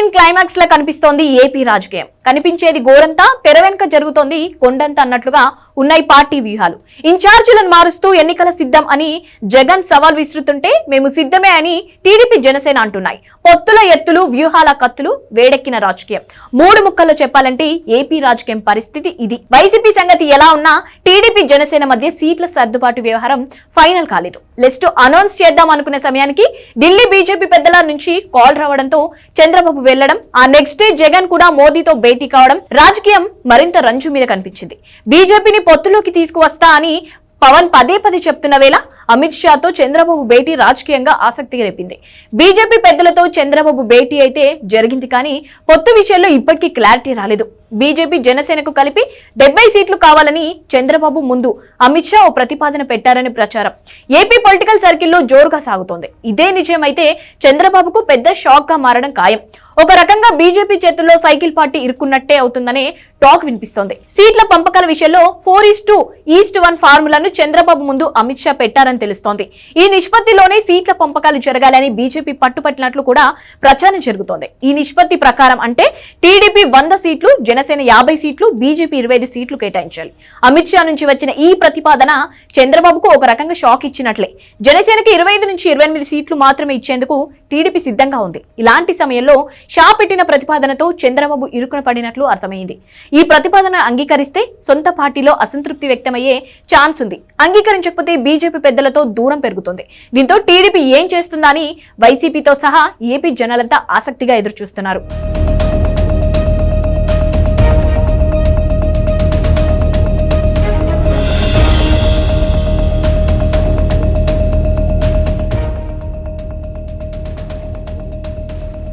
Scene climax లా కనిపిస్తోంది AP రాజకీయం. కనిపించేది గోరంతా, తెర వెనుక జరుగుతోంది కొండంత అన్నట్లుగా ఉన్నాయి పార్టీ వ్యూహాలు. ఇన్ఛార్జీలను మారుస్తూ ఎన్నికల సిద్ధం అని జగన్ సవాల్ విసురుతుంటే మేము సిద్ధమే అని టీడీపీ జనసేన అంటున్నాయి. పొత్తుల ఎత్తులు, వ్యూహాల కత్తులు, వేడెక్కిన రాజకీయం. మూడు ముక్కల్లో చెప్పాలంటే ఏపీ రాజకీయం పరిస్థితి ఇది. వైసీపీ సంగతి ఎలా ఉన్నా టీడీపీ జనసేన మధ్య సీట్ల సర్దుబాటు వ్యవహారం ఫైనల్ కాలేదు. లిస్టు అనౌన్స్ చేద్దాం అనుకునే సమయానికి ఢిల్లీ బీజేపీ పెద్దల నుంచి కాల్ రావడంతో చంద్రబాబు వెళ్లడం, ఆ నెక్స్ట్ డే జగన్ కూడా మోదీతో భేటీ కావడం రాజకీయం మరింత రంజు మీద కనిపించింది. బీజేపీని పొత్తులోకి తీసుకువస్తా అని పవన్ పదే పదే చెప్తున్న వేళ అమిత్ షాతో చంద్రబాబు భేటీ రాజకీయంగా ఆసక్తిగా రేపింది. బీజేపీ పెద్దలతో చంద్రబాబు భేటీ అయితే జరిగింది, కానీ పొత్తు విషయంలో ఇప్పటికీ క్లారిటీ రాలేదు. బీజేపీ జనసేనకు కలిపి 70 సీట్లు కావాలని చంద్రబాబు ముందు అమిత్ షా ఓ ప్రతిపాదన పెట్టారని ప్రచారం ఏపీ పొలిటికల్ సర్కిల్లో జోరుగా సాగుతోంది. ఇదే నిజమైతే చంద్రబాబుకు పెద్ద షాక్ గా మారడం ఖాయం. ఒక రకంగా బీజేపీ చేతుల్లో సైకిల్ పార్టీ ఇరుక్కున్నట్టే అవుతుందనే టాక్ వినిపిస్తోంది. సీట్ల పంపకాల విషయంలో 4:1 ఫార్ములాను చంద్రబాబు ముందు అమిత్ షా పెట్టారని తెలుస్తోంది. ఈ నిష్పత్తిలోనే సీట్ల పంపకాలు జరగాలని బీజేపీ పట్టుపట్టినట్లు కూడా ప్రచారం జరుగుతోంది. ఈ నిష్పత్తి ప్రకారం అంటే టీడీపీ 100 సీట్లు, జనసేన 50 సీట్లు, బీజేపీ 25 సీట్లు కేటాయించాలి. అమిత్ షా నుంచి వచ్చిన ఈ ప్రతిపాదన చంద్రబాబుకు ఒక రకంగా షాక్ ఇచ్చినట్లే. జనసేనకి 25 నుంచి 28 సీట్లు మాత్రమే ఇచ్చేందుకు టీడీపీ సిద్ధంగా ఉంది. ఇలాంటి సమయంలో షా పెట్టిన ప్రతిపాదనతో చంద్రబాబు ఇరుకున పడినట్లు అర్థమైంది. ఈ ప్రతిపాదన అంగీకరిస్తే సొంత పార్టీలో అసంతృప్తి వ్యక్తమయ్యే ఛాన్స్ ఉంది. అంగీకరించకపోతే బీజేపీ పెద్దలతో దూరం పెరుగుతుంది. దీంతో టీడీపీ ఏం చేస్తుందని వైసీపీతో సహా ఏపీ జనాలంతా ఆసక్తిగా ఎదురుచూస్తున్నారు.